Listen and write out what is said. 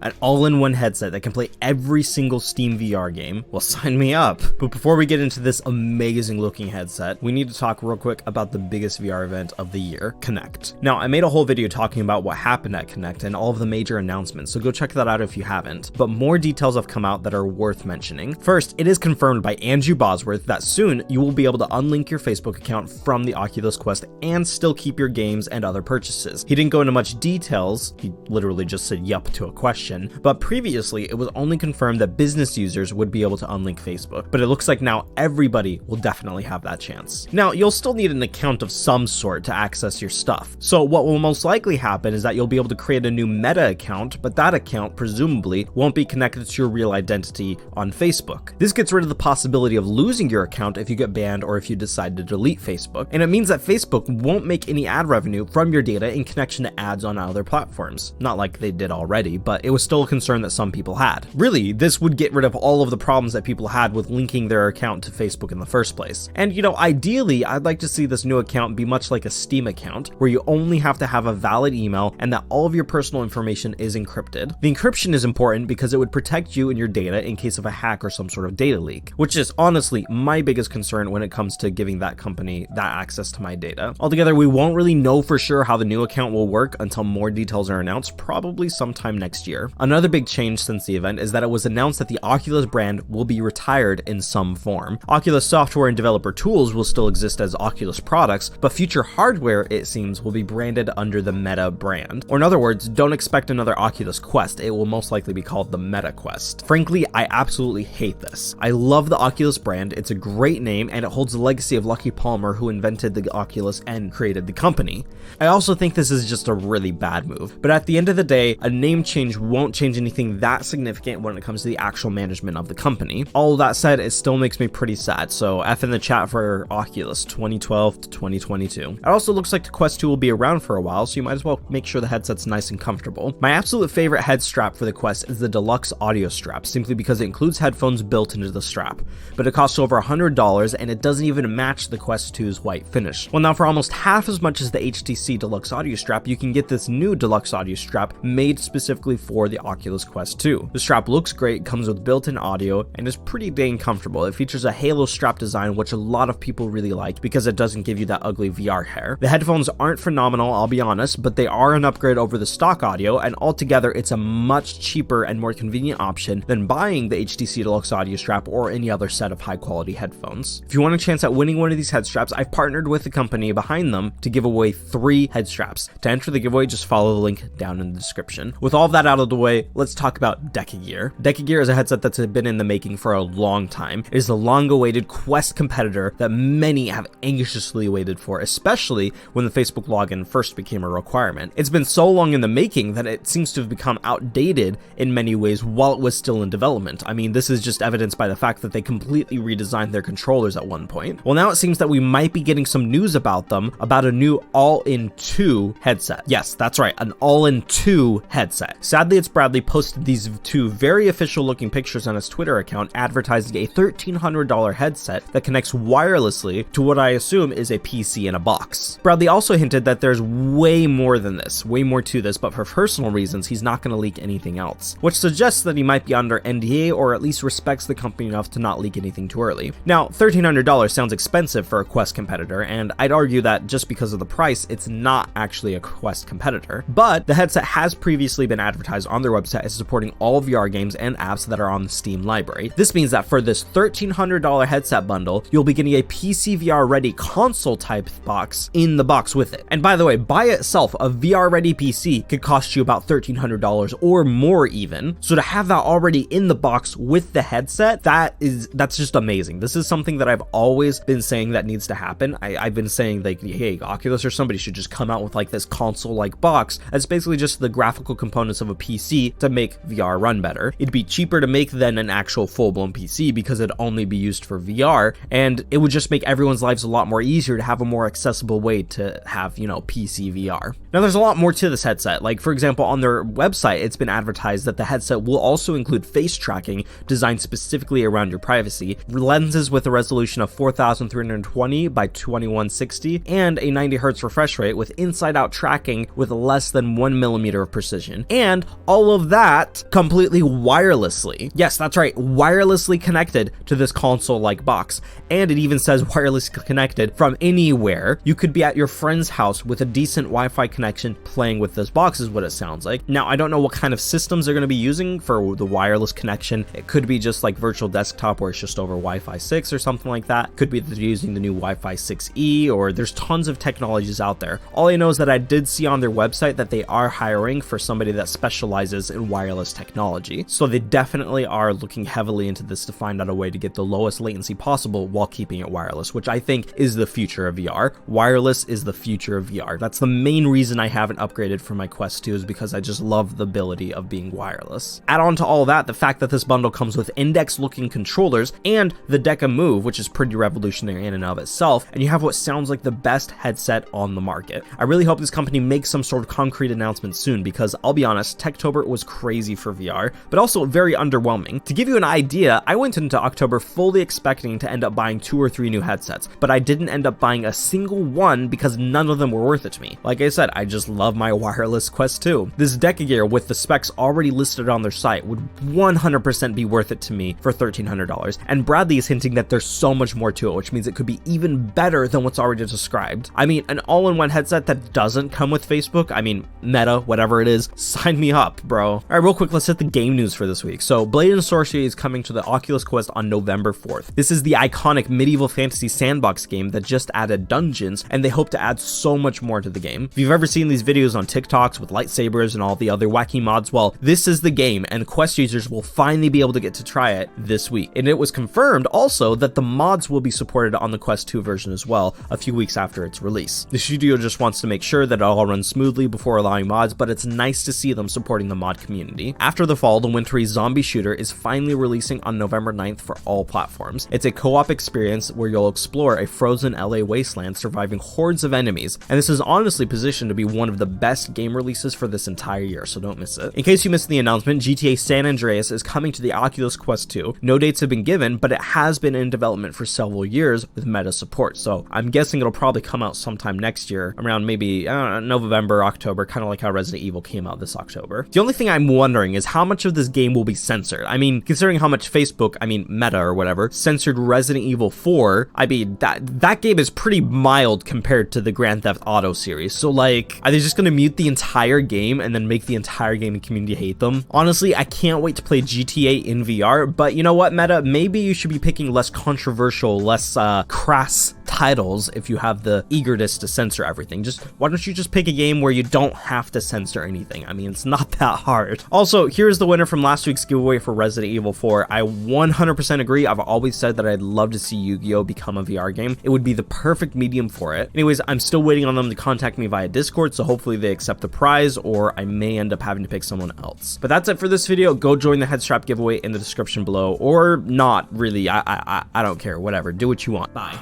An all-in-one headset that can play every single Steam VR game? Well, sign me up. But before we get into this amazing looking headset, we need to talk real quick about the biggest VR event of the year, Connect. Now, I made a whole video talking about what happened at Connect and all of the major announcements, so go check that out if you haven't. But more details have come out that are worth mentioning. First, it is confirmed by Andrew Bosworth that soon you will be able to unlink your Facebook account from the Oculus Quest and still keep your games and other purchases. He didn't go into much details, he literally just said yup to a question. But previously it was only confirmed that business users would be able to unlink Facebook, but it looks like now everybody will definitely have that chance. Now, you'll still need an account of some sort to access your stuff. So what will most likely happen is that you'll be able to create a new Meta account, but that account presumably won't be connected to your real identity on Facebook. This gets rid of the possibility of losing your account if you get banned or if you decide to delete Facebook, and it means that Facebook won't make any ad revenue from your data in connection to ads on other platforms. Not like they did already, but it was still a concern that some people had. Really, this would get rid of all of the problems that people had with linking their account to Facebook in the first place. And you know, ideally, I'd like to see this new account be much like a Steam account, where you only have to have a valid email and that all of your personal information is encrypted. The encryption is important because it would protect you and your data in case of a hack or some sort of data leak, which is honestly my biggest concern when it comes to giving that company that access to my data. Altogether, we won't really know for sure how the new account will work until more details are announced, probably sometime next year. Another big change since the event is that it was announced that the Oculus brand will be retired in some form. Oculus software and developer tools will still exist as Oculus products, but future hardware, it seems, will be branded under the Meta brand. Or in other words, don't expect another Oculus Quest, it will most likely be called the Meta Quest. Frankly, I absolutely hate this. I love the Oculus brand, it's a great name, and it holds the legacy of Lucky Palmer, who invented the Oculus and created the company. I also think this is just a really bad move, but at the end of the day, a name change won't change anything that significant when it comes to the actual management of the company. All of that said, it still makes me pretty sad, so F in the chat for Oculus 2012 to 2022. It also looks like the Quest 2 will be around for a while, so you might as well make sure the headset's nice and comfortable. My absolute favorite head strap for the Quest is the deluxe audio strap, simply because it includes headphones built into the strap, but it costs over $100 and it doesn't even match the Quest 2's white finish. Well, now for almost half as much as the HTC deluxe audio strap, you can get this new deluxe audio strap made specifically for the Oculus Quest 2. The strap looks great, comes with built-in audio, and is pretty dang comfortable. It features a halo strap design, which a lot of people really like because it doesn't give you that ugly VR hair. The headphones aren't phenomenal, I'll be honest, but they are an upgrade over the stock audio, and altogether it's a much cheaper and more convenient option than buying the HTC deluxe audio strap or any other set of high-quality headphones. If you want a chance at winning one of these head straps, I've partnered with the company behind them to give away 3 head straps. To enter the giveaway, just follow the link down in the description. With all of that out of the way, let's talk about Deca Gear. Deca Gear is a headset that's been in the making for a long time. It is the long-awaited Quest competitor that many have anxiously waited for, especially when the Facebook login first became a requirement. It's been so long in the making that it seems to have become outdated in many ways while it was still in development. I mean, this is just evidenced by the fact that they completely redesigned their controllers at one point. Well, now it seems that we might be getting some news about them, about a new all-in-2 headset. Yes, that's right, an all-in-2 headset. Sadly, it's Bradley posted these 2 very official looking pictures on his Twitter account advertising a $1,300 headset that connects wirelessly to what I assume is a PC in a box. Bradley also hinted that there's way more than this, way more to this, but for personal reasons, he's not going to leak anything else, which suggests that he might be under NDA or at least respects the company enough to not leak anything too early. Now, $1,300 sounds expensive for a Quest competitor, and I'd argue that just because of the price, it's not actually a Quest competitor, but the headset has previously been advertised on their website as supporting all VR games and apps that are on the Steam library. This means that for this $1,300 headset bundle, you'll be getting a PCVR ready console type box in the box with it. And by the way, by itself, a VR ready PC could cost you about $1,300 or more even. So to have that already in the box with the headset, that's just amazing. This is something that I've always been saying that needs to happen. I've been saying like, hey, Oculus or somebody should just come out with like this console like box that's basically just the graphical components of a PC to make VR run better. It'd be cheaper to make than an actual full-blown PC because it'd only be used for VR, and it would just make everyone's lives a lot more easier to have a more accessible way to have, you know, PC VR. Now there's a lot more to this headset. Like for example, on their website, it's been advertised that the headset will also include face tracking designed specifically around your privacy, lenses with a resolution of 4320 by 2160, and a 90 Hz refresh rate with inside-out tracking with less than 1 millimeter of precision. And all of that completely wirelessly. Yes, that's right, wirelessly connected to this console-like box. And it even says wirelessly connected from anywhere. You could be at your friend's house with a decent Wi-Fi connection playing with this box is what it sounds like. Now, I don't know what kind of systems they're going to be using for the wireless connection. It could be just like virtual desktop where it's just over Wi-Fi 6 or something like that. Could be they're using the new Wi-Fi 6E, or there's tons of technologies out there. All I know is that I did see on their website that they are hiring for somebody that specializes in wireless technology. So they definitely are looking heavily into this to find out a way to get the lowest latency possible while keeping it wireless, which I think is the future of VR. Wireless is the future of VR. That's the main reason I haven't upgraded for my Quest 2, is because I just love the ability of being wireless. Add on to all that the fact that this bundle comes with index-looking controllers and the Deca Move, which is pretty revolutionary in and of itself, and you have what sounds like the best headset on the market. I really hope this company makes some sort of concrete announcement soon, because I'll be honest, Techtober was crazy for VR, but also very underwhelming. To give you an idea, I went into October fully expecting to end up buying 2 or 3 new headsets, but I didn't end up buying a single one because none of them were worth it to me. Like I said, I just love my wireless Quest 2. This Deca Gear with the specs already listed on their site would 100% be worth it to me for $1,300, and Bradley is hinting that there's so much more to it, which means it could be even better than what's already described. I mean, an all-in-one headset that doesn't come with Facebook, I mean, Meta, whatever it is, sign me up, bro. All right, real quick, let's hit the game news for this week. So Blade and Sorcery is coming to the Oculus Quest on November 4th. This is the iconic medieval fantasy sandbox game that just added dungeons, and they hope to add so much more to the game. If you've ever seen these videos on TikToks with lightsabers and all the other wacky mods, well, this is the game, and Quest users will finally be able to get to try it this week. And it was confirmed also that the mods will be supported on the Quest 2 version as well, a few weeks after its release. The studio just wants to make sure that it all runs smoothly before allowing mods, but it's nice to see them supporting the mod community. After the fall, the wintry zombie shooter is finally releasing on November 9th for all platforms. It's a co-op experience where you'll explore a frozen LA wasteland surviving hordes of enemies, and this is honestly positioned to be one of the best game releases for this entire year, so don't miss it. In case you missed the announcement, GTA San Andreas is coming to the Oculus Quest 2. No dates have been given, but it has been in development for several years with Meta support, so I'm guessing it'll probably come out sometime next year, around maybe, I don't know, November, October, kind of like how Resident Evil came out this October. The only thing I'm wondering is how much of this game will be censored. I mean, considering how much Facebook, I mean Meta or whatever, censored Resident Evil 4, I mean, that game is pretty mild compared to the Grand Theft Auto series, so like, are they just gonna mute the entire game and then make the entire gaming community hate them? Honestly, I can't wait to play GTA in VR, but you know what, Meta, maybe you should be picking less controversial, less crass titles if you have the eagerness to censor everything. Just why don't you just pick a game where you don't have to censor anything? I mean, it's not that hard. Also, here's the winner from last week's giveaway for Resident Evil 4. I 100% agree. I've always said that I'd love to see Yu-Gi-Oh become a VR game. It would be the perfect medium for it. Anyways, I'm still waiting on them to contact me via Discord, so hopefully they accept the prize, or I may end up having to pick someone else. But that's it for this video. Go join the head strap giveaway in the description below, or not really. I don't care. Whatever. Do what you want. Bye.